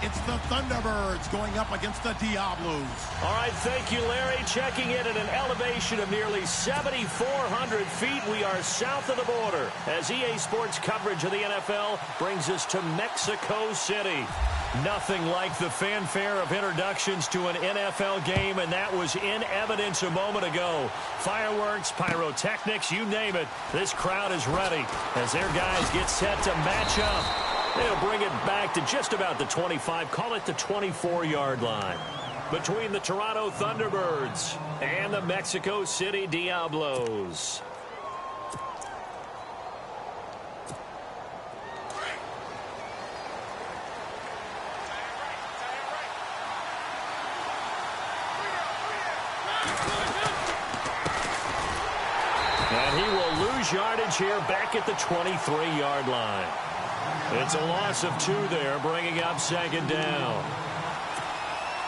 It's the Thunderbirds going up against the Diablos. All right, thank you, Larry. Checking in at an elevation of nearly 7,400 feet. We are south of the border as EA Sports coverage of the NFL brings us to Mexico City. Nothing like the fanfare of introductions to an NFL game, and that was in evidence a moment ago. Fireworks, pyrotechnics, you name it. This crowd is ready as their guys get set to match up. They'll bring it back to just about the 25, call it the 24-yard line, between the Toronto Thunderbirds and the Mexico City Diablos. And he will lose yardage here back at the 23-yard line. It's a loss of 2 there, bringing up second down.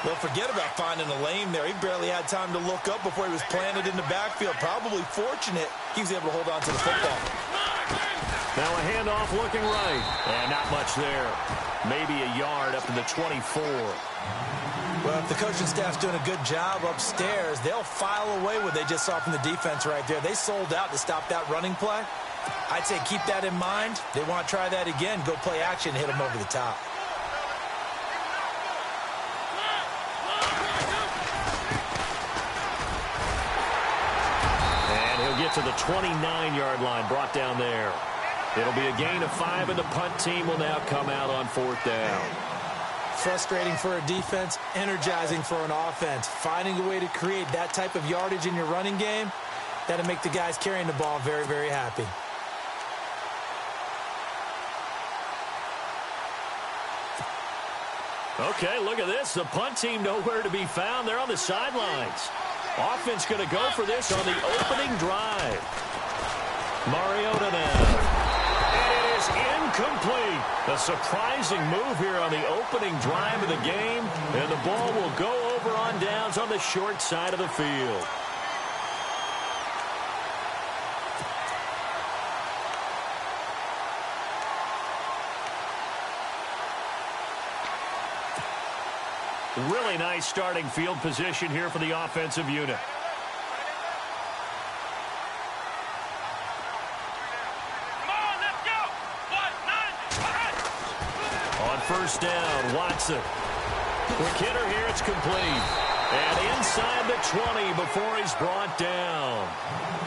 Well, forget about finding a lane there. He barely had time to look up before he was planted in the backfield. Probably fortunate he was able to hold on to the football. Now a handoff looking right. And not much there. Maybe a yard up to the 24. Well, if the coaching staff's doing a good job upstairs, they'll file away what they just saw from the defense right there. They sold out to stop that running play. I'd say keep that in mind. They want to try that again. Go play action, hit them over the top. And he'll get to the 29-yard line, brought down there. It'll be a gain of 5, and the punt team will now come out on 4th down. Frustrating for a defense, energizing for an offense. Finding a way to create that type of yardage in your running game, that'll make the guys carrying the ball very, very happy. Okay, look at this. The punt team nowhere to be found. They're on the sidelines. Offense going to go for this on the opening drive. Mariota now. And it is incomplete. A surprising move here on the opening drive of the game. And the ball will go over on downs on the short side of the field. Really nice starting field position here for the offensive unit. On first down, Watson. Quick hitter here, it's complete. And inside the 20 before he's brought down.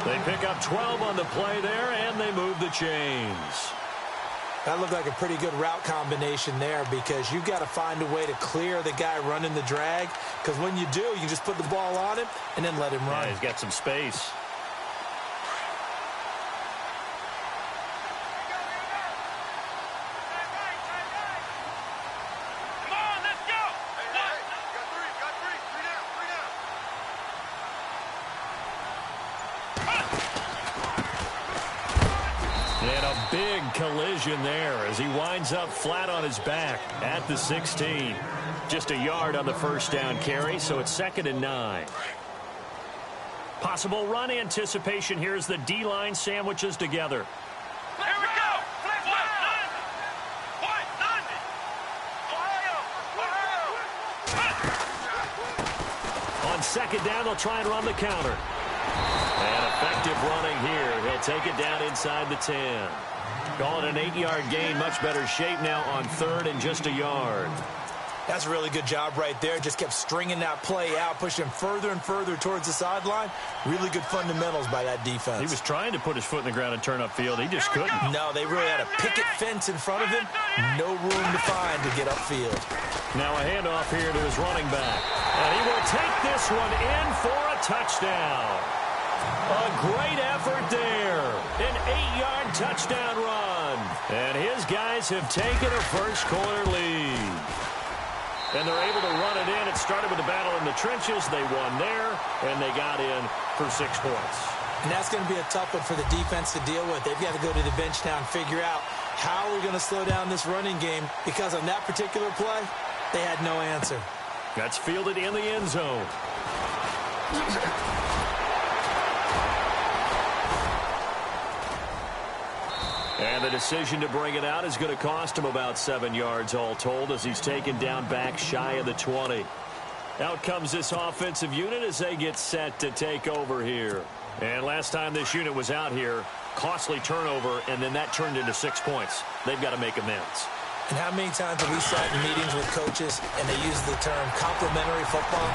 They pick up 12 on the play there, and they move the chains. That looked like a pretty good route combination there because you've got to find a way to clear the guy running the drag, because when you do, you just put the ball on him and then let him run. Yeah, he's got some space. Big collision there as he winds up flat on his back at the 16. Just a yard on the first down carry, so it's 2nd and 9. Possible run anticipation here as the D-line sandwiches together. Here we go! On 2nd down, they'll try and run the counter. And effective running here. He'll take it down inside the 10. Call it an 8-yard gain. Much better shape now on 3rd and just a yard. That's a really good job right there. Just kept stringing that play out, pushing him further and further towards the sideline. Really good fundamentals by that defense. He was trying to put his foot in the ground and turn upfield. He just couldn't. No, they really had a picket fence in front of him. No room to find to get upfield. Now a handoff here to his running back. And he will take this one in for a touchdown. A great effort there. An 8-yard touchdown run. And his guys have taken a first-quarter lead. And they're able to run it in. It started with a battle in the trenches. They won there, and they got in for 6 points. And that's going to be a tough one for the defense to deal with. They've got to go to the bench now and figure out how we're going to slow down this running game, because on that particular play, they had no answer. That's fielded in the end zone. And the decision to bring it out is going to cost him about 7 yards all told as he's taken down back shy of the 20. Out comes this offensive unit as they get set to take over here. And last time this unit was out here, costly turnover, and then that turned into 6 points. They've got to make amends. And how many times have we sat in meetings with coaches and they use the term complementary football?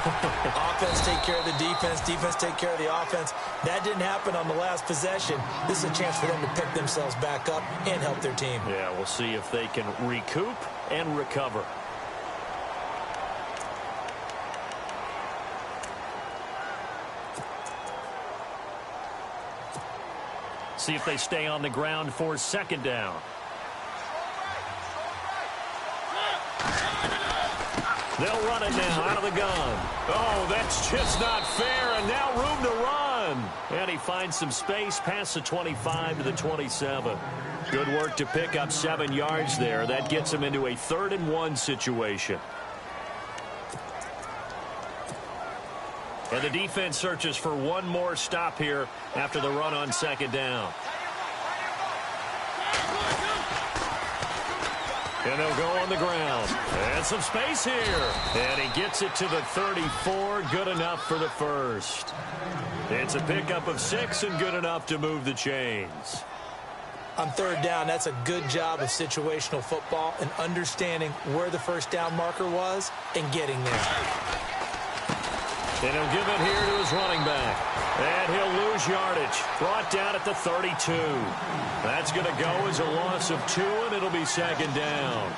Offense take care of the defense, defense take care of the offense. That didn't happen on the last possession. This is a chance for them to pick themselves back up and help their team. Yeah, we'll see if they can recoup and recover. See if they stay on the ground for second down. They'll run it now out of the gun. Oh, that's just not fair, and now room to run. And he finds some space past the 25 to the 27. Good work to pick up 7 yards there. That gets him into a 3rd and 1 situation. And the defense searches for one more stop here after the run on second down. And they'll go on the ground. And some space here. And he gets it to the 34. Good enough for the first. It's a pickup of 6 and good enough to move the chains. On 3rd down, that's a good job of situational football and understanding where the first down marker was and getting there. And he'll give it here to his running back. And he'll lose yardage. Brought down at the 32. That's going to go as a loss of 2, and it'll be second down.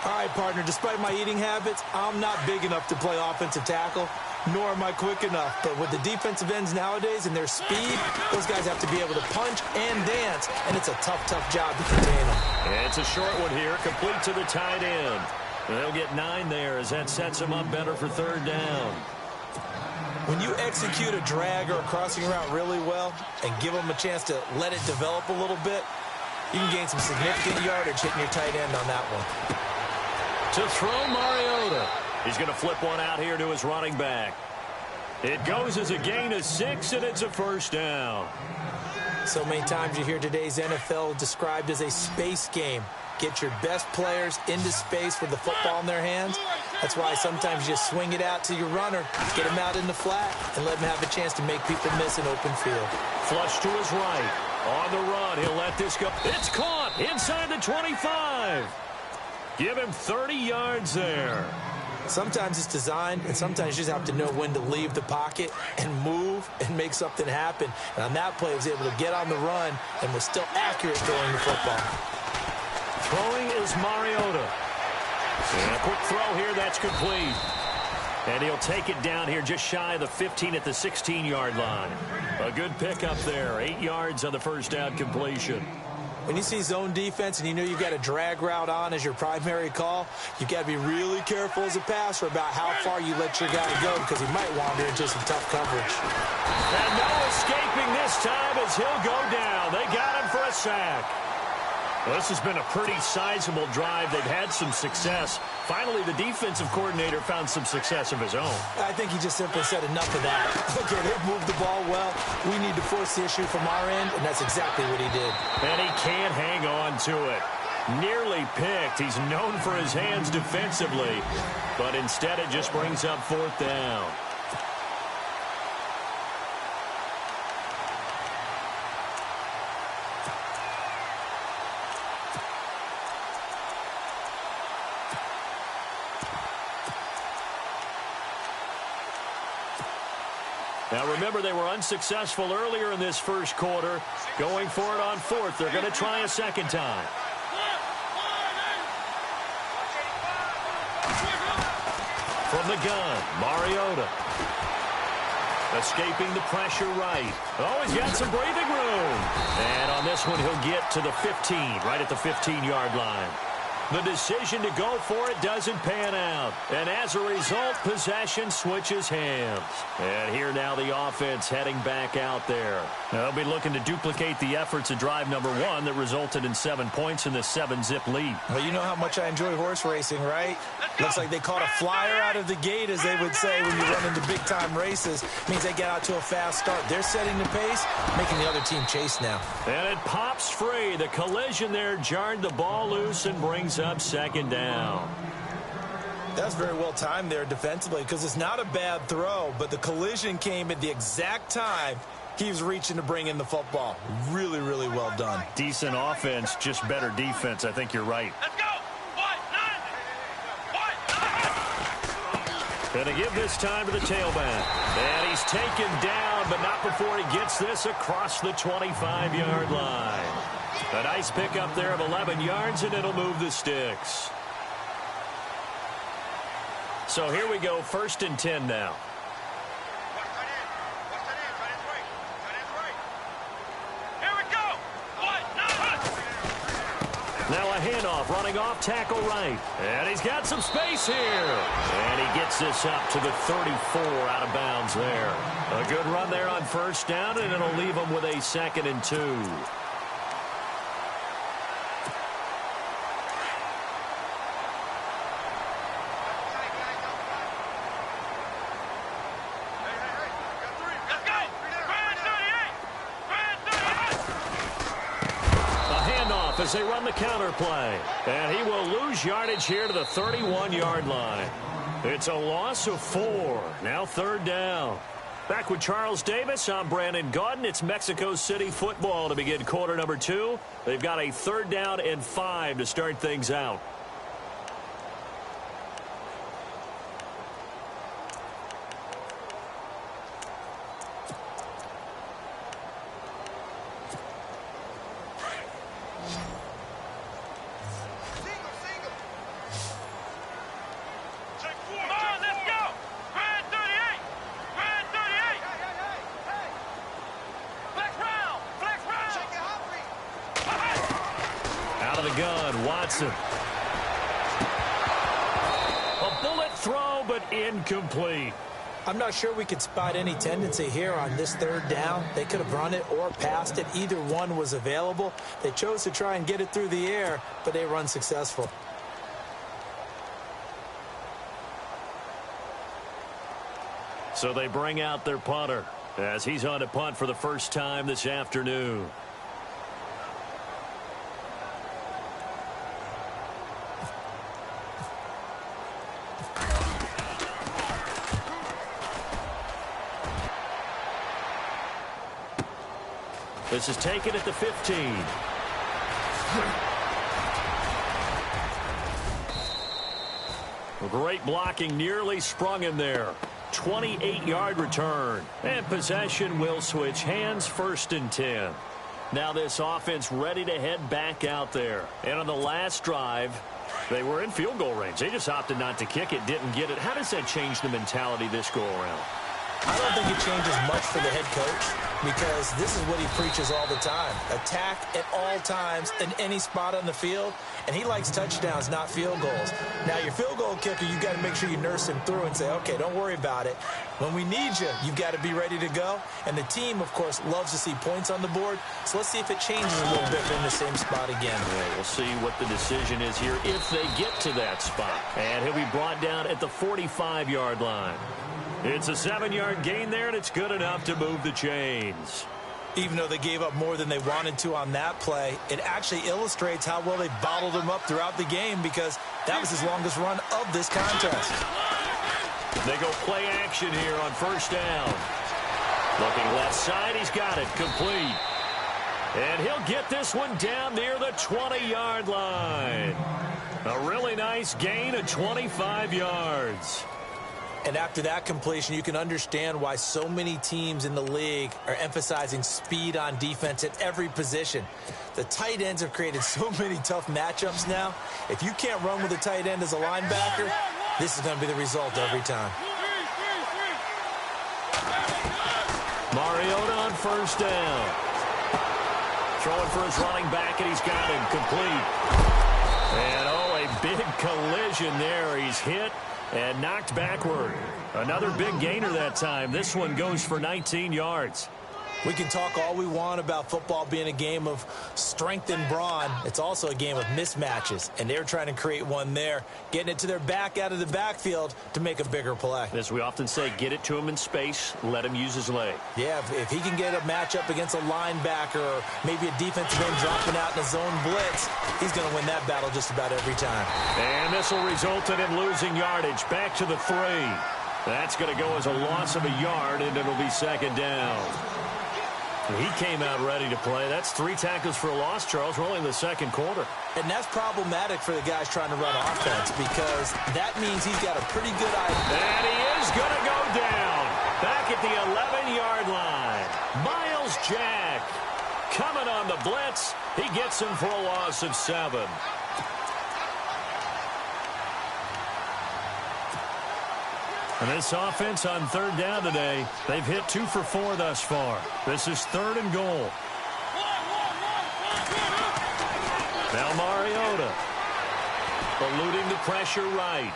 All right, partner, despite my eating habits, I'm not big enough to play offensive tackle, nor am I quick enough. But with the defensive ends nowadays and their speed, those guys have to be able to punch and dance, and it's a tough, tough job to contain them. And it's a short one here, complete to the tight end. They'll get 9 there as that sets them up better for 3rd down. When you execute a drag or a crossing route really well and give them a chance to let it develop a little bit, you can gain some significant yardage hitting your tight end on that one. To throw Mariota. He's going to flip one out here to his running back. It goes as a gain of 6, and it's a first down. So many times you hear today's NFL described as a space game. Get your best players into space with the football in their hands. That's why sometimes you just swing it out to your runner, get him out in the flat, and let him have a chance to make people miss an open field. Flush to his right. On the run, he'll let this go. It's caught inside the 25. Give him 30 yards there. Sometimes it's designed, and sometimes you just have to know when to leave the pocket and move and make something happen. And on that play, he was able to get on the run and was still accurate throwing the football. Throwing is Mariota. And a quick throw here, that's complete. And he'll take it down here just shy of the 15 at the 16-yard line. A good pickup there, 8 yards on the first down completion. When you see zone defense and you know you've got a drag route on as your primary call, you've got to be really careful as a passer about how far you let your guy go because he might wander into some tough coverage. And no escaping this time as he'll go down. They got him for a sack. Well, this has been a pretty sizable drive. They've had some success. Finally, the defensive coordinator found some success of his own. I think he just simply said enough of that. Okay, they've moved the ball well. We need to force the issue from our end, and that's exactly what he did. And he can't hang on to it. Nearly picked. He's known for his hands defensively, but instead it just brings up 4th down. Now, remember, they were unsuccessful earlier in this first quarter. Going for it on 4th. They're going to try a second time. From the gun, Mariota. Escaping the pressure right. Oh, he's got some breathing room. And on this one, he'll get to the 15, right at the 15-yard line. The decision to go for it doesn't pan out. And as a result, possession switches hands. And here now the offense heading back out there. They'll be looking to duplicate the efforts of drive number 1 that resulted in 7 points in this 7-zip lead. Well, you know how much I enjoy horse racing, right? Looks like they caught a flyer out of the gate, as they would say when you run into big-time races. Means they get out to a fast start. They're setting the pace, making the other team chase now. And it pops free. The collision there jarred the ball loose and brings up second down. That's very well timed there defensively, because it's not a bad throw, but the collision came at the exact time he was reaching to bring in the football. Really, really well done. Decent offense, just better defense. I think you're right. Let's go. Going to give this time to the tailback. And he's taken down, but not before he gets this across the 25-yard line. A nice pickup there of 11 yards, and it'll move the sticks. So here we go, 1st and 10 now. Now a handoff, running off tackle right. And he's got some space here. And he gets this up to the 34 out of bounds there. A good run there on 1st down, and it'll leave him with a 2nd and 2. As they run the counter play. And he will lose yardage here to the 31-yard line. It's a loss of 4. Now 3rd down. Back with Charles Davis, I'm Brandon Gaudin. It's Mexico City football to begin quarter number 2. They've got a 3rd down and 5 to start things out. A bullet throw, but incomplete. I'm not sure we could spot any tendency here on this 3rd down. They could have run it or passed it. Either one was available. They chose to try and get it through the air, but they were unsuccessful. So they bring out their punter as he's on to punt for the first time this afternoon. This is taken at the 15. Great blocking, nearly sprung him there. 28-yard return. And possession will switch hands, 1st and 10. Now this offense ready to head back out there. And on the last drive, they were in field goal range. They just opted not to kick it, didn't get it. How does that change the mentality this go around? I don't think it changes much for the head coach, because this is what he preaches all the time. Attack at all times in any spot on the field, and he likes touchdowns, not field goals. Now, your field goal kicker, you've got to make sure you nurse him through and say, okay, don't worry about it. When we need you, you've got to be ready to go. And the team, of course, loves to see points on the board. So let's see if it changes a little bit in the same spot again. Yeah, we'll see what the decision is here if they get to that spot. And he'll be brought down at the 45-yard line. It's a 7-yard gain there, and it's good enough to move the chains. Even though they gave up more than they wanted to on that play, it actually illustrates how well they bottled him up throughout the game, because that was his longest run of this contest. They go play action here on 1st down. Looking left side, he's got it, complete. And he'll get this one down near the 20-yard line. A really nice gain of 25 yards. And after that completion, you can understand why so many teams in the league are emphasizing speed on defense at every position. The tight ends have created so many tough matchups now. If you can't run with a tight end as a linebacker, this is going to be the result every time. Mariota on 1st down. Throwing for his running back, and he's got him complete. And, oh, a Big collision there. He's hit and knocked backward. Another big gainer that time. This one goes for 19 yards. We can talk all we want about football being a game of strength and brawn. It's also a game of mismatches, and they're trying to create one there, getting it to their back out of the backfield to make a bigger play. As we often say, get it to him in space, let him use his leg. Yeah, if he can get a matchup against a linebacker or maybe a defensive end dropping out in a zone blitz, he's going to win that battle just about every time. And this will result in him losing yardage. Back to the 3. That's going to go as a loss of a yard, and it'll be second down. He came out ready to play. That's 3 tackles for a loss, Charles. We're only in the second quarter. And that's problematic for the guys trying to run offense because that means he's got a pretty good idea. And he is going to go down. Back at the 11-yard line. Miles Jack coming on the blitz. He gets him for a loss of 7. And this offense on third down today, they've hit 2 for 4 thus far. This is 3rd and goal. Now Mariota eluding the pressure right.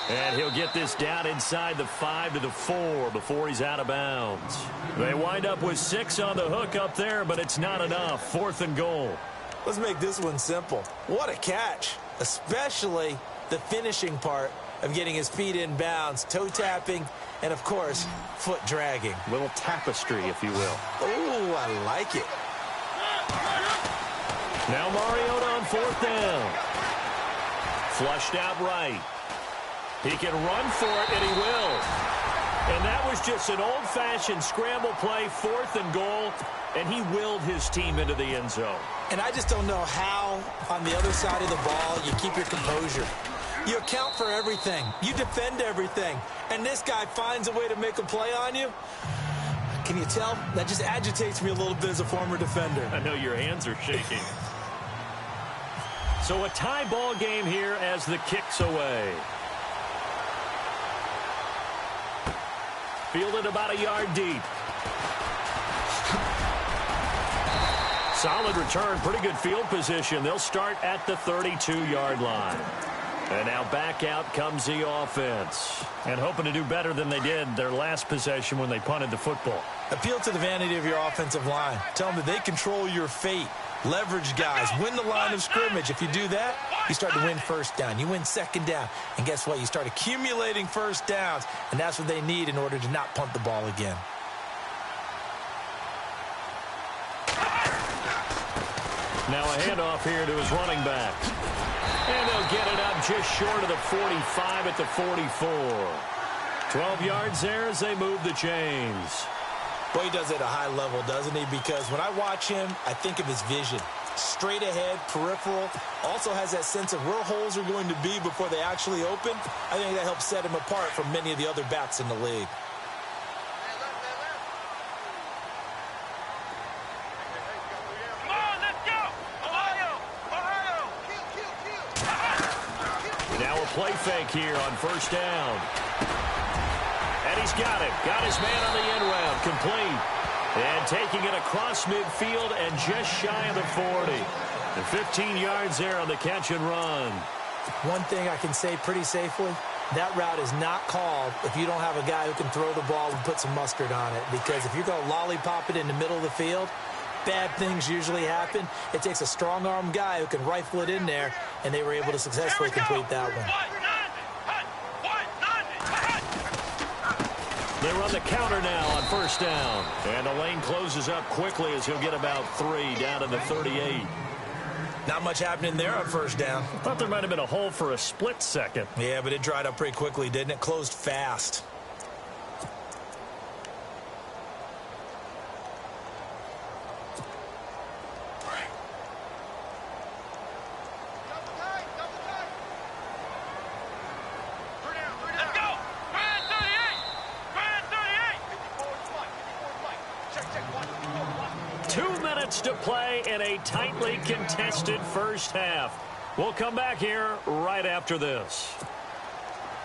And he'll get this down inside the 5 to the 4 before he's out of bounds. They wind up with 6 on the hook up there, but it's not enough. 4th and goal. Let's make this one simple. What a catch, especially the finishing part of getting his feet in bounds, toe tapping, and, of course, foot dragging. Little tapestry, if you will. Oh, I like it. Now Mariota on 4th down. Flushed out right. He can run for it, and he will. And that was just an old-fashioned scramble play, 4th and goal, and he willed his team into the end zone. And I just don't know how, on the other side of the ball, you keep your composure. You account for everything. You defend everything. And this guy finds a way to make a play on you. Can you tell? That just agitates me a little bit as a former defender. I know your hands are shaking. So a tie ball game here as the kick's away. Fielded about a yard deep. Solid return, pretty good field position. They'll start at the 32-yard line. And now back out comes the offense. And hoping to do better than they did their last possession when they punted the football. Appeal to the vanity of your offensive line. Tell them that they control your fate. Leverage guys. Win the line of scrimmage. If you do that, you start to win first down. You win second down. And guess what? You start accumulating first downs. And that's what they need in order to not punt the ball again. Now a handoff here to his running back. And they'll get it up just short of the 45 at the 44. 12 yards there as they move the chains. Boy, he does it at a high level, doesn't he? Because when I watch him, I think of his vision. Straight ahead, peripheral. Also has that sense of where holes are going to be before they actually open. I think that helps set him apart from many of the other backs in the league. Play fake here on first down. And he's got it. Got his man on the end route. Complete. And taking it across midfield and just shy of the 40. And 15 yards there on the catch and run. One thing I can say pretty safely, that route is not called if you don't have a guy who can throw the ball and put some mustard on it. Because if you're going to lollipop it in the middle of the field, bad things usually happen. It takes a strong-arm guy who can rifle it in there, and they were able to successfully complete that one. They run the counter now on first down. And the lane closes up quickly as he'll get about 3 down to the 38. Not much happening there on first down. Thought there might have been a hole for a split second. Yeah, but it dried up pretty quickly, didn't it? Closed fast. To play in a tightly contested first half. We'll come back here right after this.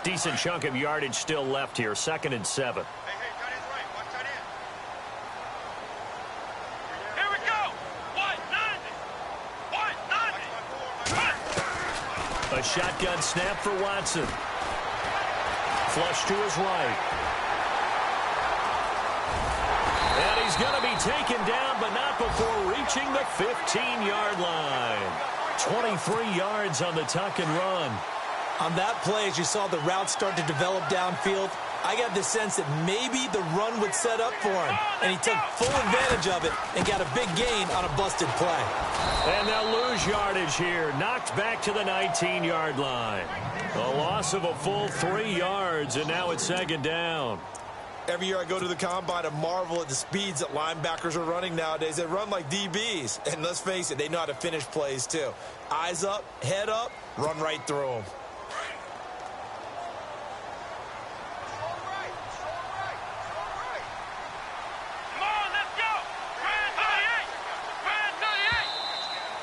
Decent chunk of yardage still left here. 2nd and 7. A A shotgun snap for Watson. Flush to his right. And he's going to be taken down, but not before reaching the 15-yard line. 23 yards on the tuck and run. On that play, as you saw the route start to develop downfield, I got the sense that maybe the run would set up for him, and he took full advantage of it and got a big gain on a busted play. And they'll lose yardage here, knocked back to the 19-yard line. A loss of a full 3 yards, and now it's second down. Every year I go to the combine and marvel at the speeds that linebackers are running nowadays. They run like DBs, and let's face it, they know how to finish plays too. Eyes up, head up, run right through them.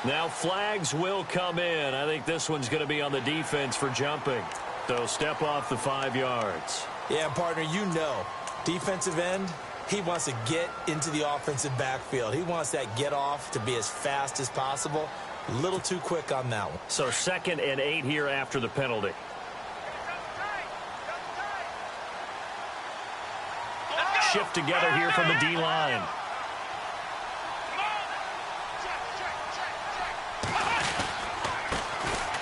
Now flags will come in. I think this one's going to be on the defense for jumping. They'll step off the 5 yards. Yeah, partner, you know, defensive end, he wants to get into the offensive backfield. He wants that get off to be as fast as possible. A little too quick on that one. So 2nd and 8 here after the penalty. Shift together here from the D-line.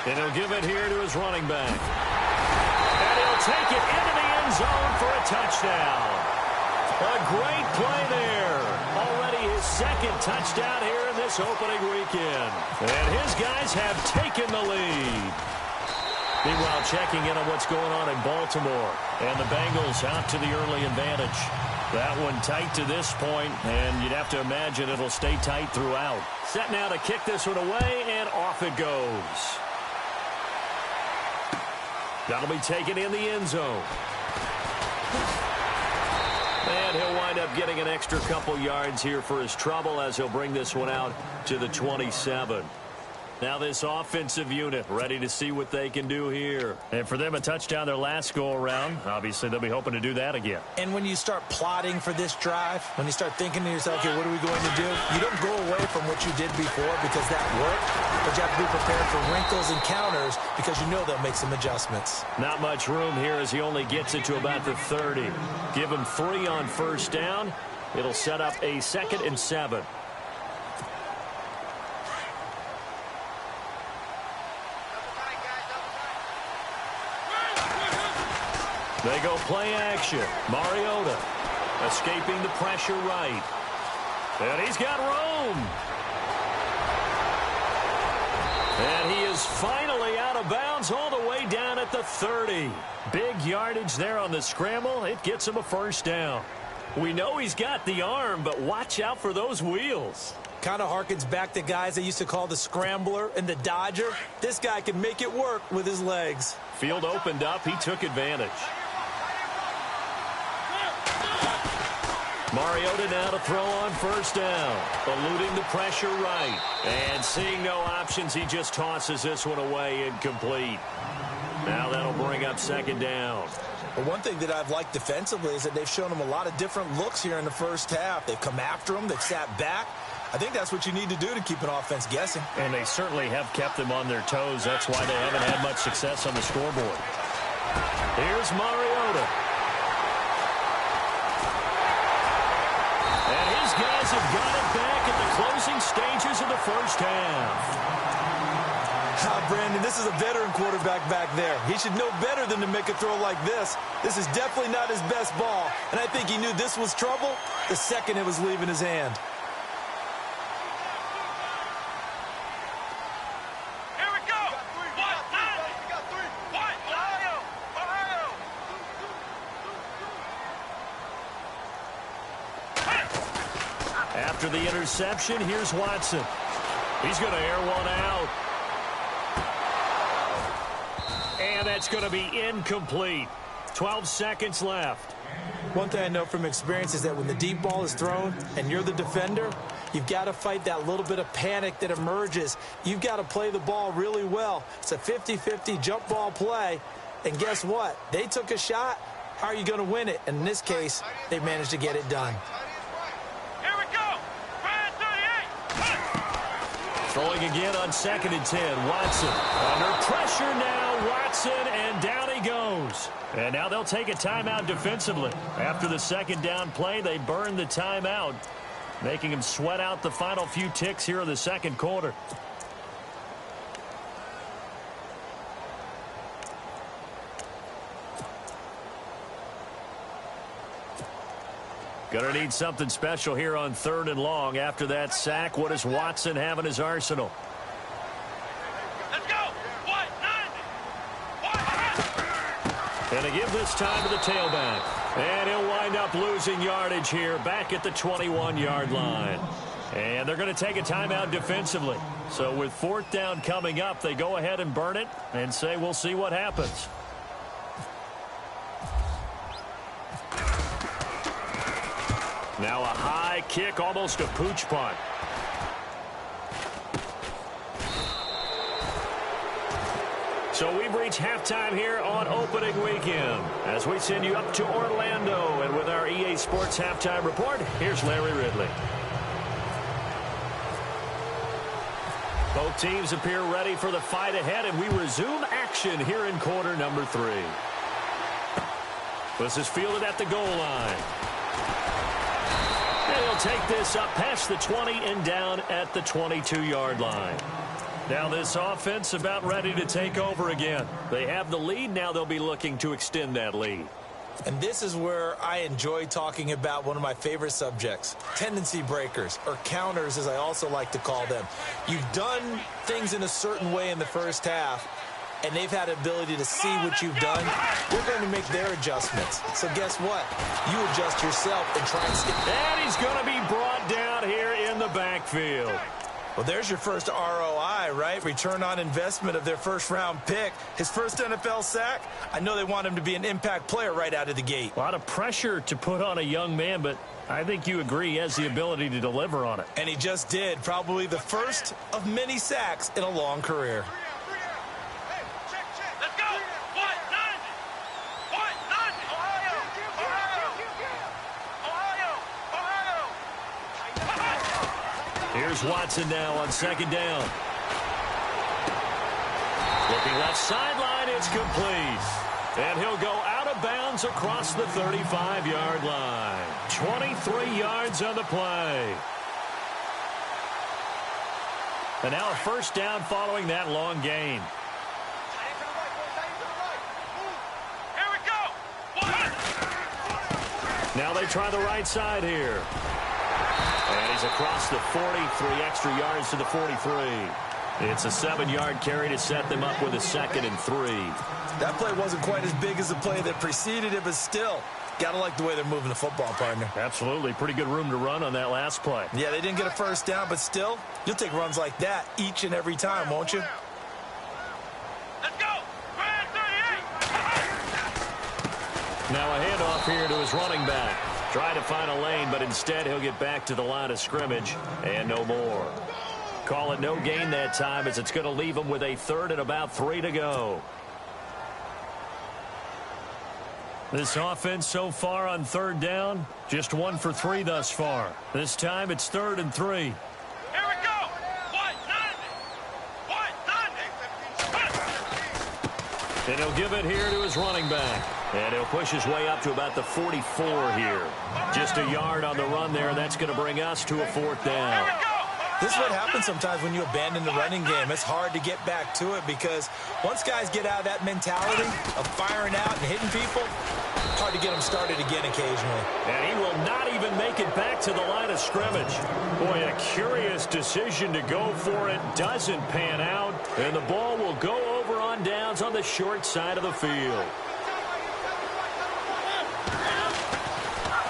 And he'll give it here to his running back. And he'll take it into the end zone for a touchdown. A great play there. Already his 2nd touchdown here in this opening weekend. And his guys have taken the lead. Meanwhile, checking in on what's going on in Baltimore. And the Bengals out to the early advantage. That one tight to this point, and you'd have to imagine it'll stay tight throughout. Set now to kick this one away, and off it goes. That'll be taken in the end zone. And he'll wind up getting an extra couple yards here for his trouble as he'll bring this one out to the 27. Now this offensive unit ready to see what they can do here. And for them, a touchdown their last go-around. Obviously, they'll be hoping to do that again. And when you start plotting for this drive, when you start thinking to yourself, okay, what are we going to do? You don't go away from what you did before because that worked. But you have to be prepared for wrinkles and counters because you know they'll make some adjustments. Not much room here as he only gets it to about the 30. Give him 3 on first down. It'll set up a 2nd and 7. They go play action. Mariota escaping the pressure right. And he's got room. And he is finally out of bounds all the way down at the 30. Big yardage there on the scramble. It gets him a first down. We know he's got the arm, but watch out for those wheels. Kind of harkens back to guys they used to call the scrambler and the dodger. This guy can make it work with his legs. Field opened up. He took advantage. Mariota now to throw on first down. Eluding the pressure right. And seeing no options, he just tosses this one away incomplete. Now that'll bring up 2nd down. Well, one thing that I've liked defensively is that they've shown him a lot of different looks here in the first half. They've come after him. They've sat back. I think that's what you need to do to keep an offense guessing. And they certainly have kept them on their toes. That's why they haven't had much success on the scoreboard. Here's Mariota. And his guys have got it back at the closing stages of the first half. Brandon, this is a veteran quarterback back there. He should know better than to make a throw like this. This is definitely not his best ball, and I think he knew this was trouble the second it was leaving his hand. Here we go. After the interception, here's Watson. He's going to air one out. And that's going to be incomplete. 12 seconds left. One thing I know from experience is that when the deep ball is thrown and you're the defender, you've got to fight that little bit of panic that emerges. You've got to play the ball really well. It's a 50-50 jump ball play. And guess what? They took a shot. How are you going to win it? And in this case, they managed to get it done. Here we go. Throwing again on 2nd and 10. Watson under pressure now. Watson, and down he goes. And now they'll take a timeout defensively. After the 2nd down play, they burn the timeout, making him sweat out the final few ticks here in the 2nd quarter. Going to need something special here on 3rd and long. After that sack, what does Watson have in his arsenal? Let's go. What? 90. And they give this time to the tailback. And he'll wind up losing yardage here back at the 21-yard line. And they're going to take a timeout defensively. So with 4th down coming up, they go ahead and burn it and say we'll see what happens. Now a high kick, almost a pooch punt. So we've reached halftime here on opening weekend as we send you up to Orlando. And with our EA Sports Halftime Report, here's Larry Ridley. Both teams appear ready for the fight ahead, and we resume action here in quarter number 3. This is fielded at the goal line. And he'll take this up past the 20 and down at the 22-yard line. Now this offense about ready to take over again. They have the lead. Now they'll be looking to extend that lead. And this is where I enjoy talking about one of my favorite subjects, tendency breakers, or counters as I also like to call them. You've done things in a certain way in the first half, and they've had the ability to see what you've done. They're going to make their adjustments. So guess what? You adjust yourself and try and skip. And he's going to be brought down here in the backfield. Well, there's your first ROI, right? Return on investment of their first-round pick. His first NFL sack. I know they want him to be an impact player right out of the gate. A lot of pressure to put on a young man, but I think you agree he has the ability to deliver on it. And he just did. Probably the first of many sacks in a long career. Let's go. What? 90. What? 90. Ohio. Here's Watson now on 2nd down. Looking left sideline, it's complete. And he'll go out of bounds across the 35-yard line. 23 yards on the play. And now a first down following that long gain. Here we go. What? Now they try the right side here. And he's across the 40, 3 extra yards to the 43. It's a 7-yard carry to set them up with a 2nd and 3. That play wasn't quite as big as the play that preceded it, but still, got to like the way they're moving the football, partner. Absolutely. Pretty good room to run on that last play. Yeah, they didn't get a first down, but still, you'll take runs like that each and every time, won't you? Let's go. Brand 38. Now a handoff here to his running back. Try to find a lane, but instead he'll get back to the line of scrimmage and no more. Call it no gain that time as it's going to leave him with a 3rd and about 3 to go. This offense so far on 3rd down, just 1 for 3 thus far. This time it's 3rd and 3. Here we go. What? 90. And he'll give it here to his running back. And he'll push his way up to about the 44 here. Just a yard on the run there. That's going to bring us to a 4th down. This is what happens sometimes when you abandon the running game. It's hard to get back to it because once guys get out of that mentality of firing out and hitting people, it's hard to get them started again occasionally. And he will not even make it back to the line of scrimmage. Boy, a curious decision to go for it. Doesn't pan out. And the ball will go over on downs on the short side of the field.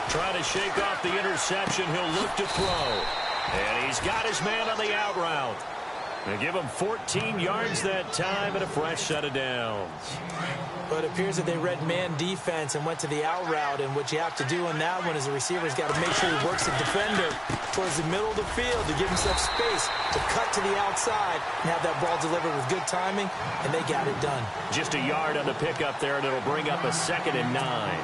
Trying to shake off the interception. He'll look to throw. And he's got his man on the out route. They give him 14 yards that time and a fresh set of downs. But it appears that they read man defense and went to the out route. And what you have to do on that one is the receiver's got to make sure he works the defender towards the middle of the field to give himself space to cut to the outside and have that ball delivered with good timing. And they got it done. Just a yard on the pickup there, and it'll bring up a 2nd and 9.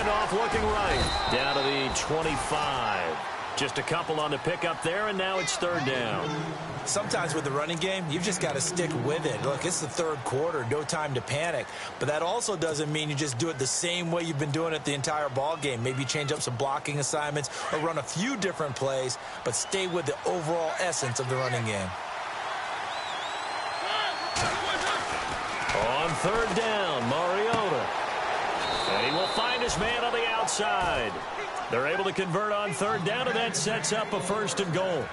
Handoff looking right. Down to the 25. Just a couple on the pickup there, and now it's third down. Sometimes with the running game, you've just got to stick with it. Look, it's the third quarter, no time to panic. But that also doesn't mean you just do it the same way you've been doing it the entire ball game. Maybe change up some blocking assignments or run a few different plays, but stay with the overall essence of the running game. On third down, Mariota. And he will find his man on the outside. They're able to convert on third down, and that sets up a first and goal.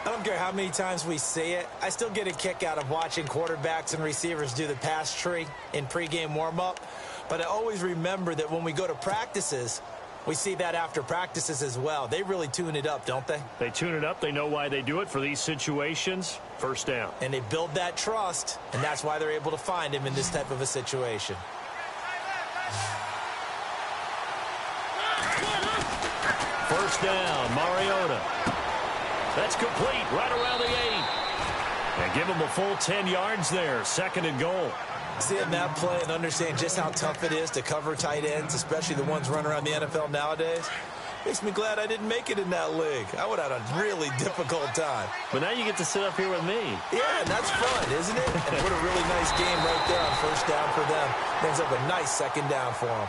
I don't care how many times we see it. I still get a kick out of watching quarterbacks and receivers do the pass tree in pregame warm-up. But I always remember that when we go to practices, we see that after practices as well. They really tune it up, don't they? They tune it up. They know why they do it for these situations. First down. And they build that trust, and that's why they're able to find him in this type of a situation. First down, Mariota. That's complete right around the 8. And give him a full 10 yards there. Second and goal. Seeing that play and understand just how tough it is to cover tight ends, especially the ones running around the NFL nowadays, makes me glad I didn't make it in that league. I would have had a really difficult time. But now you get to sit up here with me. Yeah, and that's fun, isn't it? And what a really nice game right there on first down for them. Brings up a nice second down for them.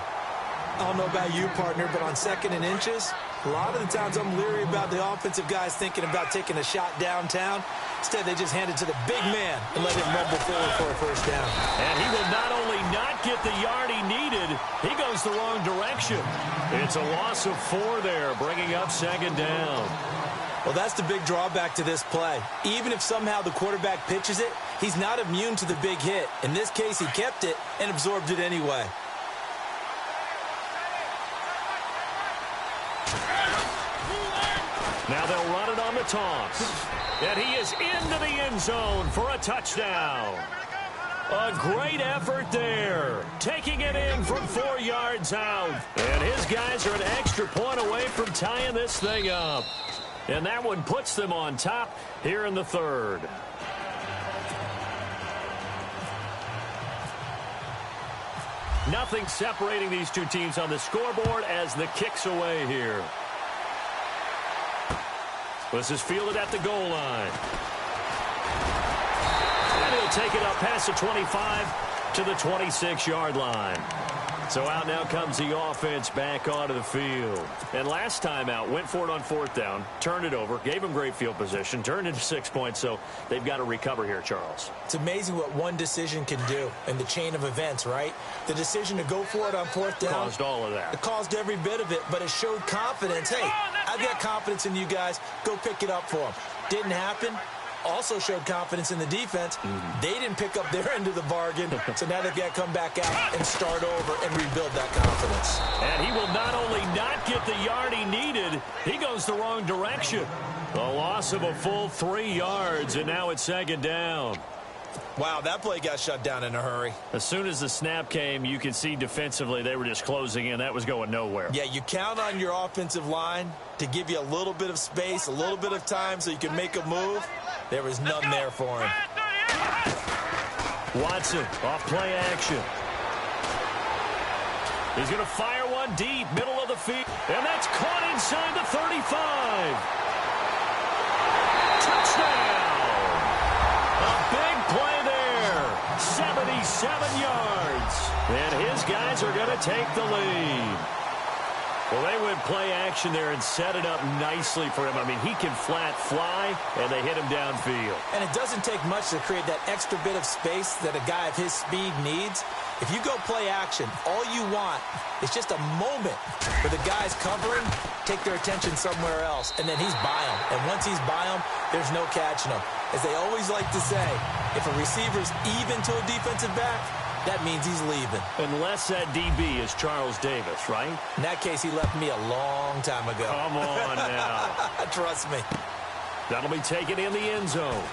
I don't know about you, partner, but on second and inches, a lot of the times I'm leery about the offensive guys thinking about taking a shot downtown. Instead, they just hand it to the big man and let him rumble forward for a first down. And he will not only not get the yard he needed, he goes the wrong direction. It's a loss of 4 there, bringing up second down. Well, that's the big drawback to this play. Even if somehow the quarterback pitches it, he's not immune to the big hit. In this case, he kept it and absorbed it anyway. Now they'll run it on the toss. And he is into the end zone for a touchdown. A great effort there. Taking it in from 4 yards out. And his guys are an extra point away from tying this thing up. And that one puts them on top here in the third. Nothing separating these two teams on the scoreboard as the kick's away here. This is fielded at the goal line. And he'll take it up past the 25 to the 26-yard line. So out now comes the offense back onto the field. And last time out, went for it on fourth down, turned it over, gave him great field position, turned into 6 points, so they've got to recover here, Charles. It's amazing what one decision can do in the chain of events, right? The decision to go for it on fourth down. Caused all of that. It caused every bit of it, but it showed confidence. Hey, I've got confidence in you guys. Go pick it up for them. Didn't happen. Also showed confidence in the defense. They didn't pick up their end of the bargain, so now they've got to come back out and start over and rebuild that confidence. And he will not only not get the yard he needed, he goes the wrong direction. A loss of a full 3 yards, and now it's second down. Wow, that play got shut down in a hurry. As soon as the snap came, you could see defensively they were just closing in. That was going nowhere. Yeah, you count on your offensive line to give you a little bit of space, a little bit of time so you can make a move. There was none there for him. Watson off play action. He's going to fire one deep, middle of the field. And that's caught inside the 35. Touchdown. A big play there. 77 yards. And his guys are going to take the lead. Well, they went play action there and set it up nicely for him. I mean, he can flat fly, and they hit him downfield. And it doesn't take much to create that extra bit of space that a guy of his speed needs. If you go play action, all you want is just a moment where the guys covering take their attention somewhere else, and then he's by them. And once he's by them, there's no catching him. As they always like to say, if a receiver's even to a defensive back, that means he's leaving. Unless that DB is Charles Davis, right? In that case, he left me a long time ago. Come on now. Trust me. That'll be taken in the end zone.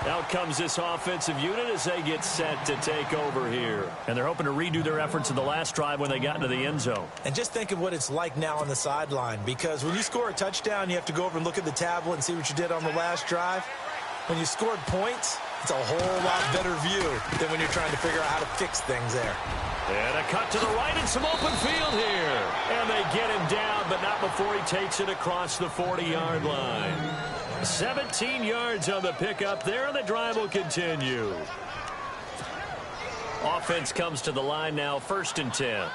Out comes this offensive unit as they get set to take over here. And they're hoping to redo their efforts in the last drive when they got into the end zone. And just think of what it's like now on the sideline, because when you score a touchdown, you have to go over and look at the tablet and see what you did on the last drive. When you scored points, It's a whole lot better view than when you're trying to figure out how to fix things there. And a cut to the right and some open field here. And they get him down, but not before he takes it across the 40-yard line. 17 yards on the pickup there, and the drive will continue. Offense comes to the line now, 1st and 10.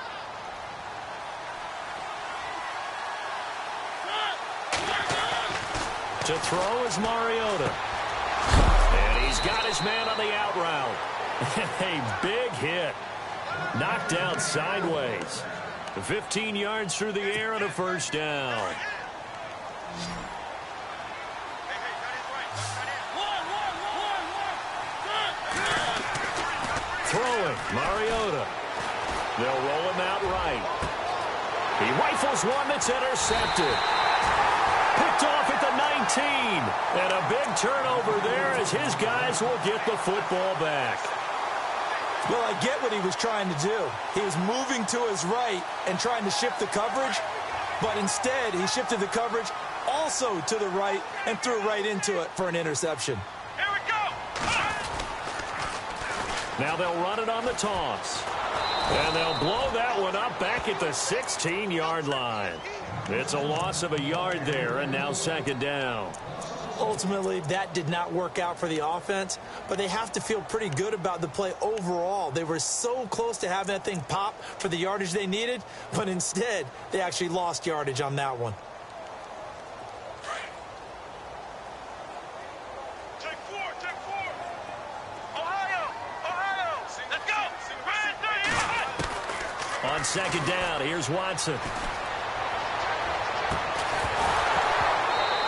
To throw is Mariota. And he's got his man on the out route. A big hit. Knocked down sideways. 15 yards through the air and a 1st down. Throwing, Mariota. They'll roll him out right. He rifles one that's intercepted. Picked off at the 19. And a big turnover there as his guys will get the football back. Well, I get what he was trying to do. He was moving to his right and trying to shift the coverage, but instead he shifted the coverage also to the right and threw right into it for an interception. Here we go. Now they'll run it on the toss. And they'll blow that one up back at the 16-yard line. It's a loss of a yard there, and now 2nd down. Ultimately, that did not work out for the offense, but they have to feel pretty good about the play overall. They were so close to having that thing pop for the yardage they needed, but instead, they actually lost yardage on that one. Take four. Ohio. Let's go. On 2nd down, here's Watson.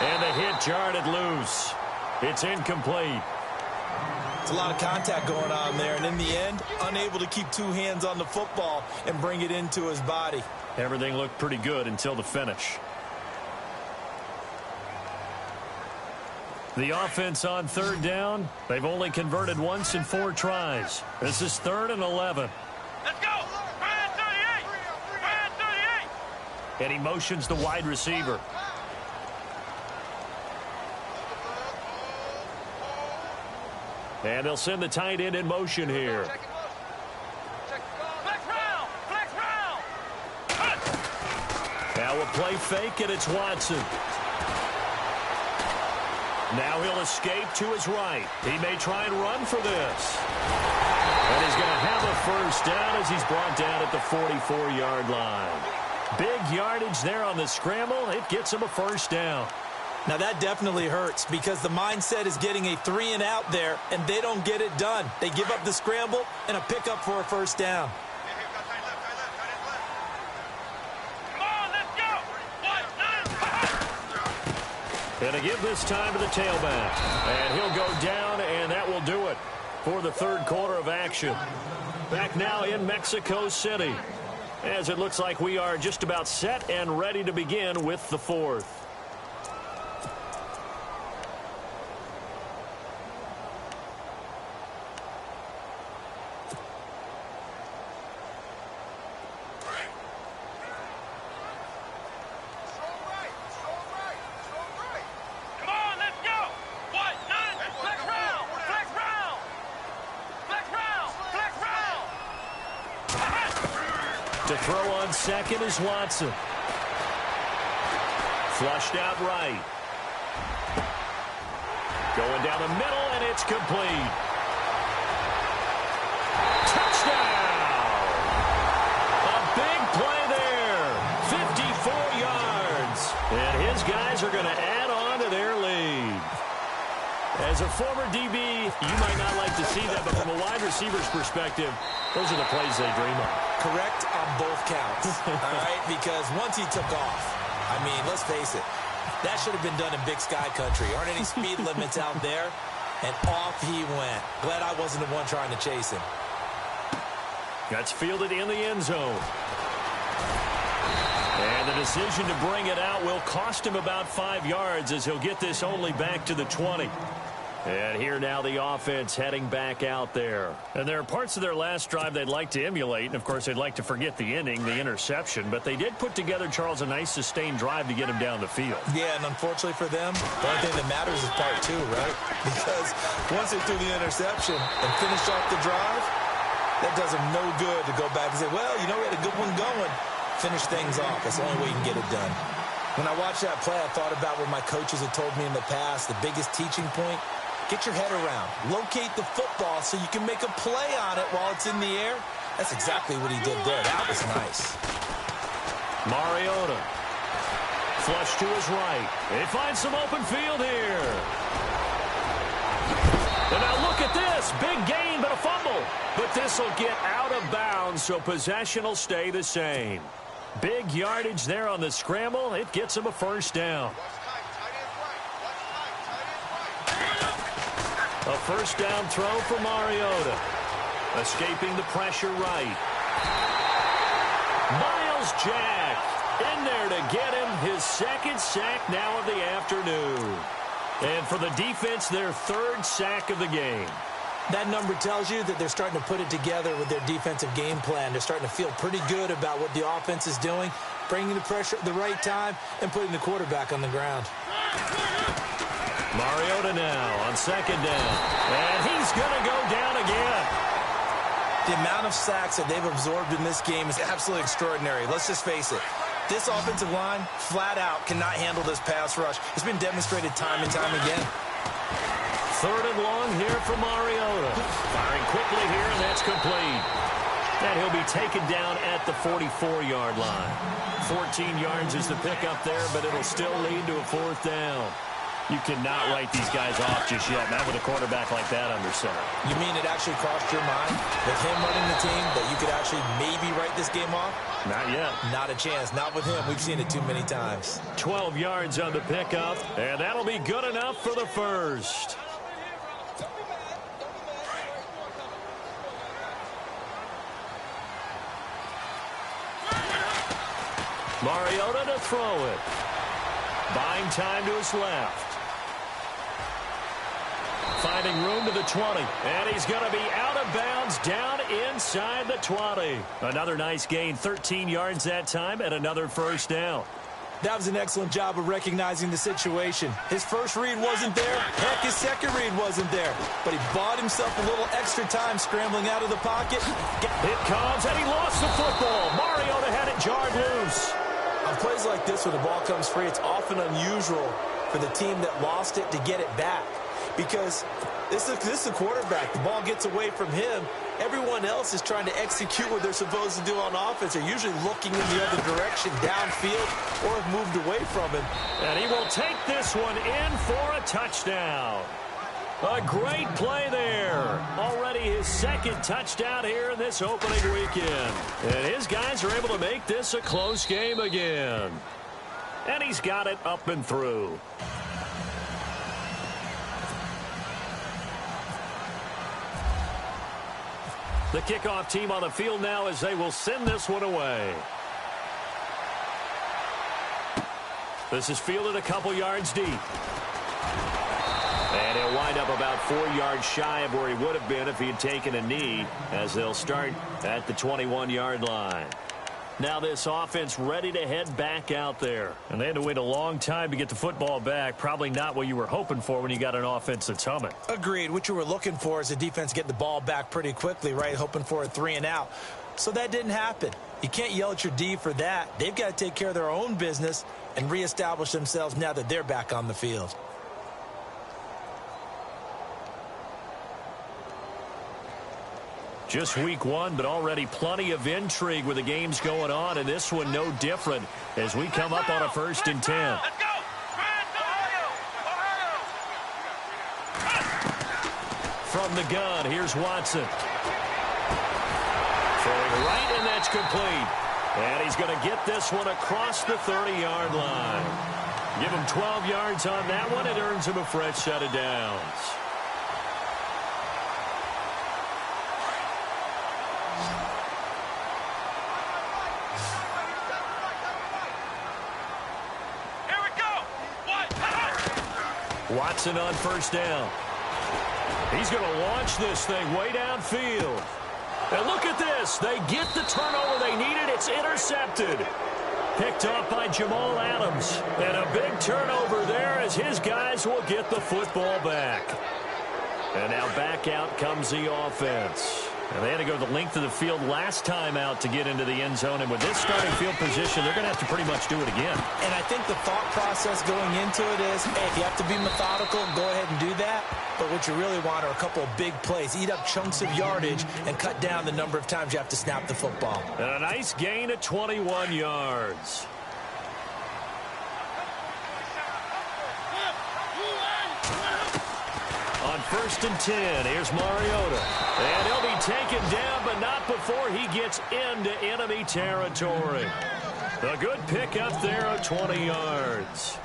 And the hit jarred it loose. It's incomplete. It's a lot of contact going on there, and in the end, unable to keep 2 hands on the football and bring it into his body. Everything looked pretty good until the finish. The offense on 3rd down, they've only converted once in 4 tries. This is 3rd and 11. Let's go. Brand 38. And he motions the wide receiver. And they'll send the tight end in motion here. Flex round. Now a play fake, and it's Watson. Now he'll escape to his right. He may try and run for this. And he's going to have a 1st down as he's brought down at the 44-yard line. Big yardage there on the scramble. It gets him a 1st down. Now, that definitely hurts because the mindset is getting a 3-and-out there, and they don't get it done. They give up the scramble and a pickup for a 1st down. Come on, let's go. And to give this time to the tailback. And he'll go down, and that will do it for the 3rd quarter of action. Back now in Mexico City, as it looks like we are just about set and ready to begin with the 4th. To throw on 2nd is Watson. Flushed out right. Going down the middle, and it's complete. Touchdown! A big play there. 54 yards. And his guys are going to add on to their lead. As a former DB, you might not like to see that, but from a wide receiver's perspective, those are the plays they dream of. Correct on both counts, all right? Because once he took off, I mean, let's face it, that should have been done in Big Sky Country. Aren't any speed limits out there? And off he went. Glad I wasn't the one trying to chase him. That's fielded in the end zone. And the decision to bring it out will cost him about 5 yards as he'll get this only back to the 20. And here now the offense heading back out there. And there are parts of their last drive they'd like to emulate. And, of course, they'd like to forget the inning, the interception. But they did put together, Charles, a nice sustained drive to get him down the field. Yeah, and unfortunately for them, the only thing that matters is part two, right? Because once they threw the interception and finished off the drive, that does them no good to go back and say, well, you know, we had a good one going. Finish things off. That's the only way you can get it done. When I watched that play, I thought about what my coaches had told me in the past. The biggest teaching point, get your head around. Locate the football so you can make a play on it while it's in the air. That's exactly what he did there. That was nice. Mariota. Flush to his right. He finds some open field here. And now look at this. Big gain, but a fumble. But this will get out of bounds, so possession will stay the same. Big yardage there on the scramble. It gets him a first down. A first down throw for Mariota. Escaping the pressure right. Miles Jack in there to get him his second sack now of the afternoon. And for the defense, their third sack of the game. That number tells you that they're starting to put it together with their defensive game plan. They're starting to feel pretty good about what the offense is doing, bringing the pressure at the right time, and putting the quarterback on the ground. Mariota now on second down. And he's going to go down again. The amount of sacks that they've absorbed in this game is absolutely extraordinary. Let's just face it. This offensive line, flat out, cannot handle this pass rush. It's been demonstrated time and time again. Third and long here for Mariota. Firing quickly here, and that's complete. And he'll be taken down at the 44-yard line. 14 yards is the pickup there, but it'll still lead to a fourth down. You cannot write these guys off just yet, not with a quarterback like that under center. You mean it actually crossed your mind with him running the team that you could actually maybe write this game off? Not yet. Not a chance. Not with him. We've seen it too many times. 12 yards on the pickup, and that'll be good enough for the first. Mariota to throw it. Buying time to his left. Finding room to the 20. And he's going to be out of bounds down inside the 20. Another nice gain. 13 yards that time and another first down. That was an excellent job of recognizing the situation. His first read wasn't there. Heck, his second read wasn't there. But he bought himself a little extra time scrambling out of the pocket. It comes, and he lost the football. Mariota had it jarred loose. On plays like this where the ball comes free, it's often unusual for the team that lost it to get it back. Because this is a quarterback. The ball gets away from him. Everyone else is trying to execute what they're supposed to do on offense. They're usually looking in the other direction, downfield, or have moved away from him. And he will take this one in for a touchdown. A great play there. Already his second touchdown here in this opening weekend. And his guys are able to make this a close game again. And he's got it up and through. The kickoff team on the field now as they will send this one away. This is fielded a couple yards deep. And he'll wind up about 4 yards shy of where he would have been if he had taken a knee, as they'll start at the 21-yard line. Now this offense ready to head back out there. And they had to wait a long time to get the football back. Probably not what you were hoping for when you got an offense that's humming. Agreed. What you were looking for is the defense get the ball back pretty quickly, right? Hoping for a 3 and out. So that didn't happen. You can't yell at your D for that. They've got to take care of their own business and reestablish themselves now that they're back on the field. Just week one, but already plenty of intrigue with the games going on, and this one no different as we come up on a 1st and 10. Let's go! From the gun, here's Watson. Throwing right, and that's complete. And he's going to get this one across the 30-yard line. Give him 12 yards on that one. It earns him a fresh set of downs. Here we go! Watson on 1st down. He's going to launch this thing way downfield. And look at this. They get the turnover they needed. It's intercepted. Picked off by Jamal Adams. And a big turnover there as his guys will get the football back. And now back out comes the offense. And they had to go the length of the field last time out to get into the end zone. And with this starting field position, they're going to have to pretty much do it again. And I think the thought process going into it is, hey, if you have to be methodical, go ahead and do that. But what you really want are a couple of big plays. Eat up chunks of yardage and cut down the number of times you have to snap the football. And a nice gain of 21 yards. On 1st and 10, here's Mariota. And he'll be taken down, but not before he gets into enemy territory. A good pickup there of 20 yards.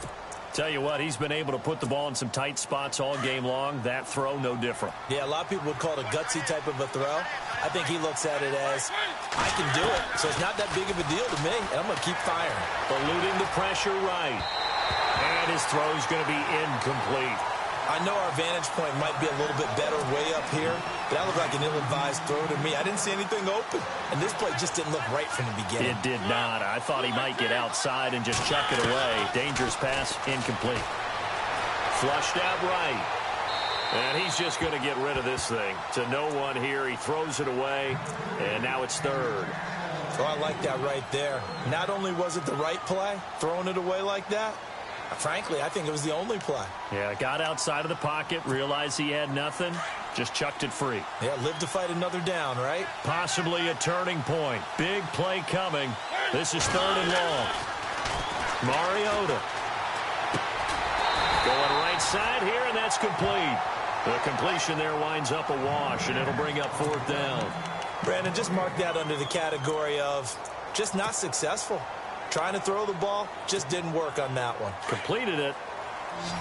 Tell you what, he's been able to put the ball in some tight spots all game long. That throw, no different. Yeah, a lot of people would call it a gutsy type of a throw. I think he looks at it as, I can do it, so it's not that big of a deal to me, and I'm going to keep firing. Eluding the pressure right. And his throw's going to be incomplete. I know our vantage point might be a little bit better way up here, but that looked like an ill-advised throw to me. I didn't see anything open, and this play just didn't look right from the beginning. It did not. I thought he might get outside and just chuck it away. Dangerous pass, incomplete. Flushed out right. And he's just going to get rid of this thing. To no one here. He throws it away, and now it's 3rd. Oh, I like that right there. Not only was it the right play, throwing it away like that, frankly, I think it was the only play. Yeah, got outside of the pocket, realized he had nothing, just chucked it free. Yeah, live to fight another down, right? Possibly a turning point. Big play coming. This is 3rd and long. Mariota. Going right side here, and that's complete. The completion there winds up a wash, and it'll bring up 4th down. Brandon, just mark that under the category of just not successful. Trying to throw the ball, just didn't work on that one. Completed it.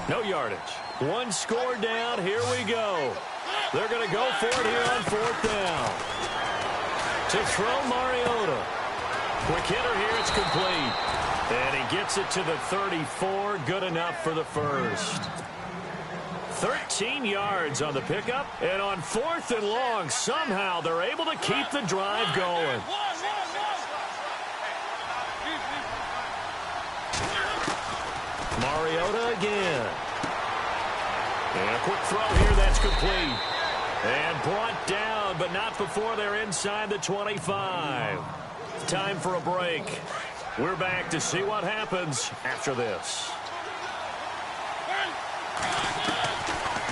No yardage. One score down. Here we go. They're going to go for it here on 4th down. To throw Mariota. Quick hitter here. It's complete. And he gets it to the 34. Good enough for the first. 13 yards on the pickup. And on 4th and long, somehow they're able to keep the drive going. Mariota again. And a quick throw here, that's complete. And brought down, but not before they're inside the 25. Time for a break. We're back to see what happens after this.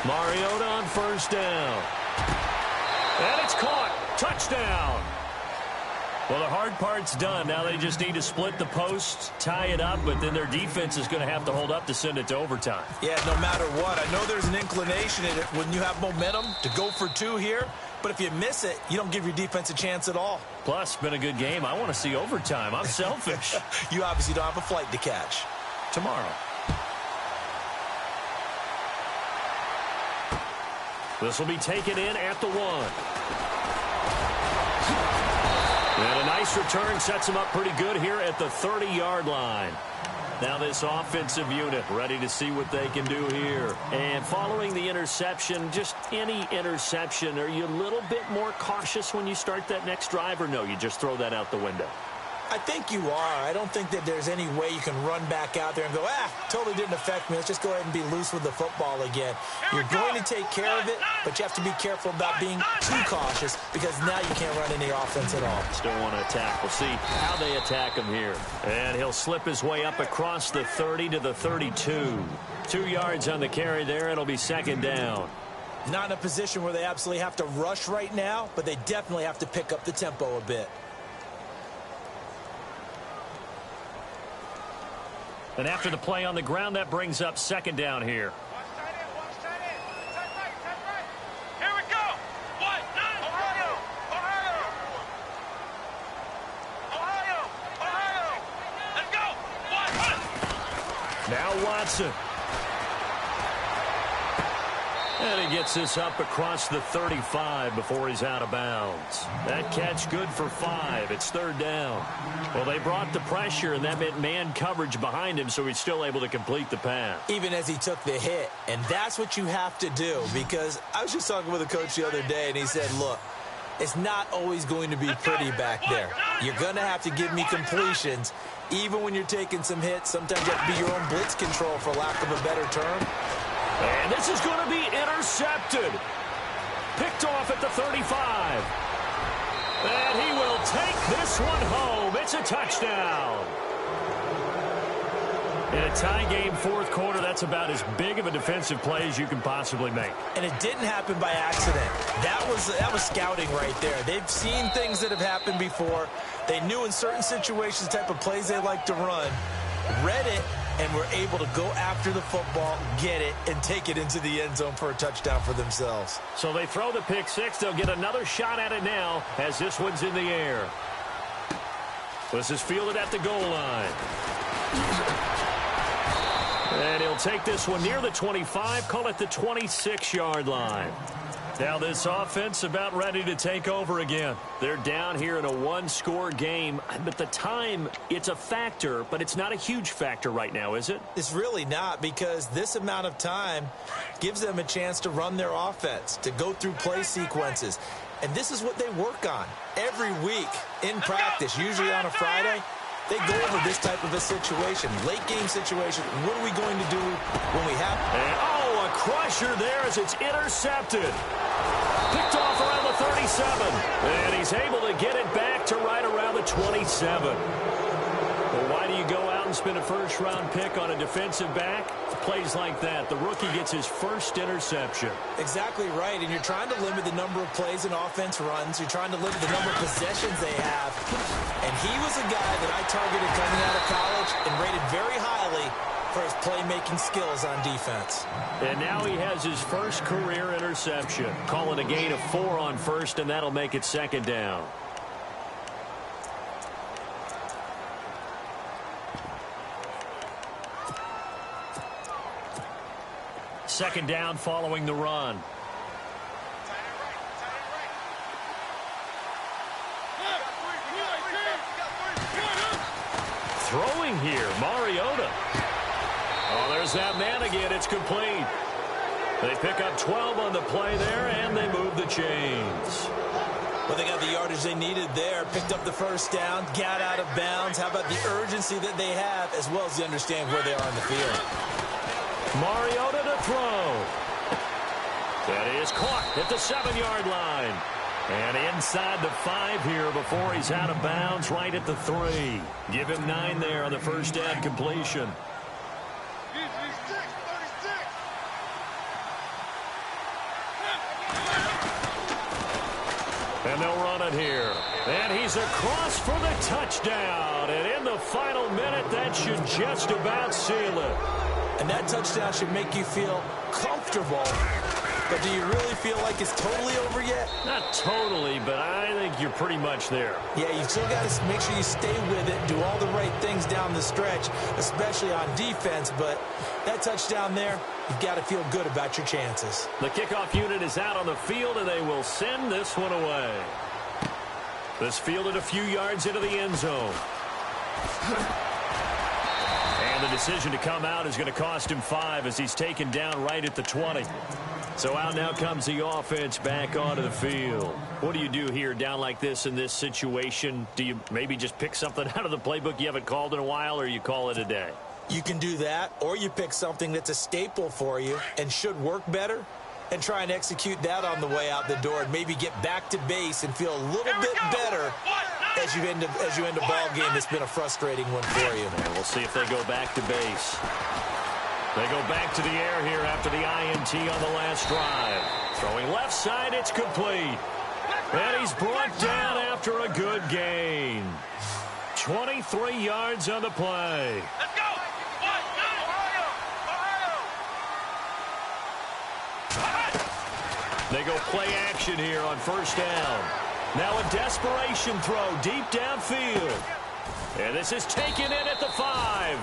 Mariota on 1st down. And it's caught. Touchdown. Well, the hard part's done. Now they just need to split the posts, tie it up, but then their defense is going to have to hold up to send it to overtime. Yeah, no matter what. I know there's an inclination in it when you have momentum to go for 2 here, but if you miss it, you don't give your defense a chance at all. Plus, been a good game. I want to see overtime. I'm selfish. You obviously don't have a flight to catch. Tomorrow. This will be taken in at the 1. And a nice return sets him up pretty good here at the 30-yard line. Now this offensive unit ready to see what they can do here. And following the interception, just any interception, are you a little bit more cautious when you start that next drive, or no, you just throw that out the window? I think you are. I don't think that there's any way you can run back out there and go, totally didn't affect me. Let's just go ahead and be loose with the football again. You're going to take care of it, but you have to be careful about being too cautious because now you can't run any offense at all. Still want to attack. We'll see how they attack him here. And he'll slip his way up across the 30 to the 32. 2 yards on the carry there. It'll be 2nd down. Not in a position where they absolutely have to rush right now, but they definitely have to pick up the tempo a bit. And after the play on the ground, that brings up 2nd down here. Here we go. 1-9. Ohio. Let's go. 1-1. Now Watson. And he gets this up across the 35 before he's out of bounds. That catch good for 5. It's third down. Well, they brought the pressure, and that meant man coverage behind him, so he's still able to complete the pass. Even as he took the hit. And that's what you have to do, because I was just talking with a coach the other day, and he said, look, it's not always going to be pretty back there. You're going to have to give me completions. Even when you're taking some hits, sometimes you have to be your own blitz control, for lack of a better term. And this is going to be intercepted. Picked off at the 35. And he will take this one home. It's a touchdown. In a tie game, fourth quarter, that's about as big of a defensive play as you can possibly make. And it didn't happen by accident. That was scouting right there. They've seen things that have happened before. They knew in certain situations the type of plays they like to run, read it, and were able to go after the football, get it, and take it into the end zone for a touchdown for themselves. So they throw the pick six. They'll get another shot at it now as this one's in the air. This is fielded at the goal line. And he'll take this one near the 25, call it the 26-yard line. Now this offense about ready to take over again. They're down here in a one-score game, but the time, it's a factor, but it's not a huge factor right now, is it? It's really not, because this amount of time gives them a chance to run their offense, to go through play sequences. And this is what they work on every week in practice, usually on a Friday. They go over this type of a situation, late game situation. What are we going to do when we have it? And, oh, a crusher there as it's intercepted. Picked off around the 37. And he's able to get it back to right around the 27. Well, why do you go out and spend a first-round pick on a defensive back? Plays like that. The rookie gets his first interception. Exactly right, and you're trying to limit the number of plays and offense runs. You're trying to limit the number of possessions they have. And he was a guy that I targeted coming out of college and rated very highly for his playmaking skills on defense. And now he has his first career interception. Call it a gain of 4 on first, and that'll make it second down. Second down following the run. Throwing here, Mariota. Oh, there's that man again. It's complete. They pick up 12 on the play there, and they move the chains. Well, they got the yardage they needed there, picked up the first down, got out of bounds. How about the urgency that they have, as well as they understand where they are in the field. Mariota to throw. That is caught at the 7-yard line. And inside the 5 here before he's out of bounds, right at the 3. Give him 9 there on the first down completion. And they'll run it here. And he's across for the touchdown. And in the final minute, that should just about seal it. And that touchdown should make you feel comfortable. But do you really feel like it's totally over yet? Not totally, but I think you're pretty much there. Yeah, you still got to make sure you stay with it, do all the right things down the stretch, especially on defense. But that touchdown there, you've got to feel good about your chances. The kickoff unit is out on the field, and they will send this one away. This fielded a few yards into the end zone. And the decision to come out is going to cost him 5 as he's taken down right at the 20. So out now comes the offense back onto the field. What do you do here down like this in this situation? Do you maybe just pick something out of the playbook you haven't called in a while, or you call it a day? You can do that, or you pick something that's a staple for you and should work better and try and execute that on the way out the door and maybe get back to base and feel a little bit better as you end a ball game that's been a frustrating one for you. And we'll see if they go back to base. They go back to the air here after the INT on the last drive. Throwing left side, it's complete. And he's brought down after a good gain. 23 yards on the play. Let's go! They go play action here on first down. Now a desperation throw deep downfield. And this is taken in at the 5.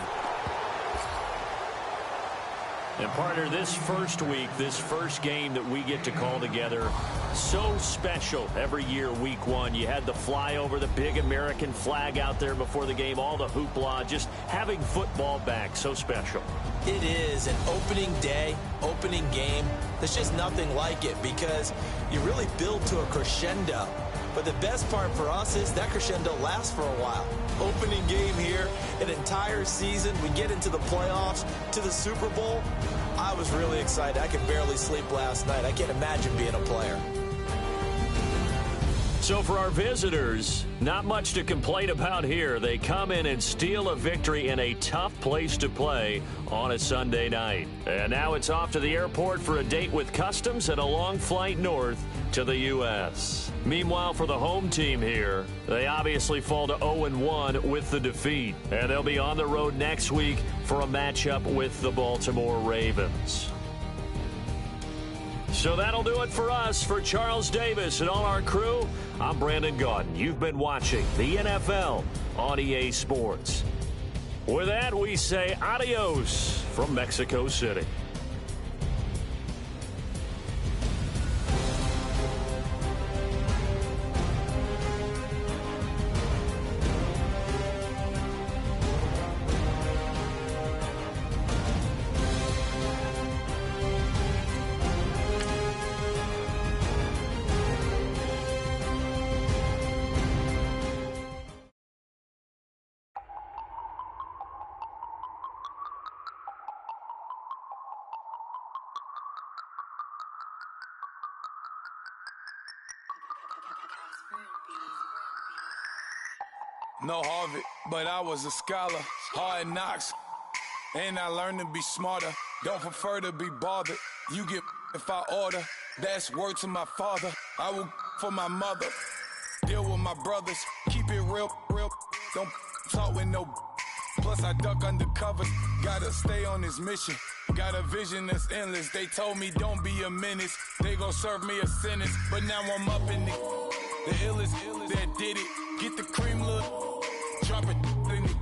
And partner, this first week, this first game that we get to call together, so special every year, week one. You had the flyover, the big American flag out there before the game, all the hoopla, just having football back, so special. It is an opening day, opening game. There's just nothing like it because you really build to a crescendo. But the best part for us is that crescendo lasts for a while. Opening game here, an entire season. We get into the playoffs, to the Super Bowl. I was really excited. I could barely sleep last night. I can't imagine being a player. So for our visitors, not much to complain about here. They come in and steal a victory in a tough place to play on a Sunday night. And now it's off to the airport for a date with Customs and a long flight north to the U.S. Meanwhile, for the home team here, they obviously fall to 0-1 with the defeat. And they'll be on the road next week for a matchup with the Baltimore Ravens. So that'll do it for us. For Charles Davis and all our crew, I'm Brandon Gaudin. You've been watching the NFL on EA Sports. With that, we say adios from Mexico City. No Harvard, but I was a scholar. Hard knocks, and I learned to be smarter. Don't prefer to be bothered. You get if I order. That's word to my father. I will for my mother. Deal with my brothers. Keep it real, real. Don't talk with no. Plus I duck undercover. Gotta stay on this mission. Got a vision that's endless. They told me don't be a menace. They gon' serve me a sentence. But now I'm up in it. The illest that did it. Get the cream look. Drop it in it.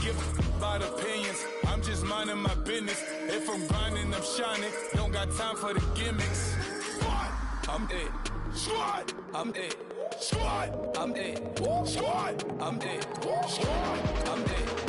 Give about opinions. I'm just minding my business. If I'm grinding, I'm shining. Don't got time for the gimmicks. Squad, I'm it. Squad, I'm it. Squad, I'm it. Squad, I'm it. Squad, I'm it.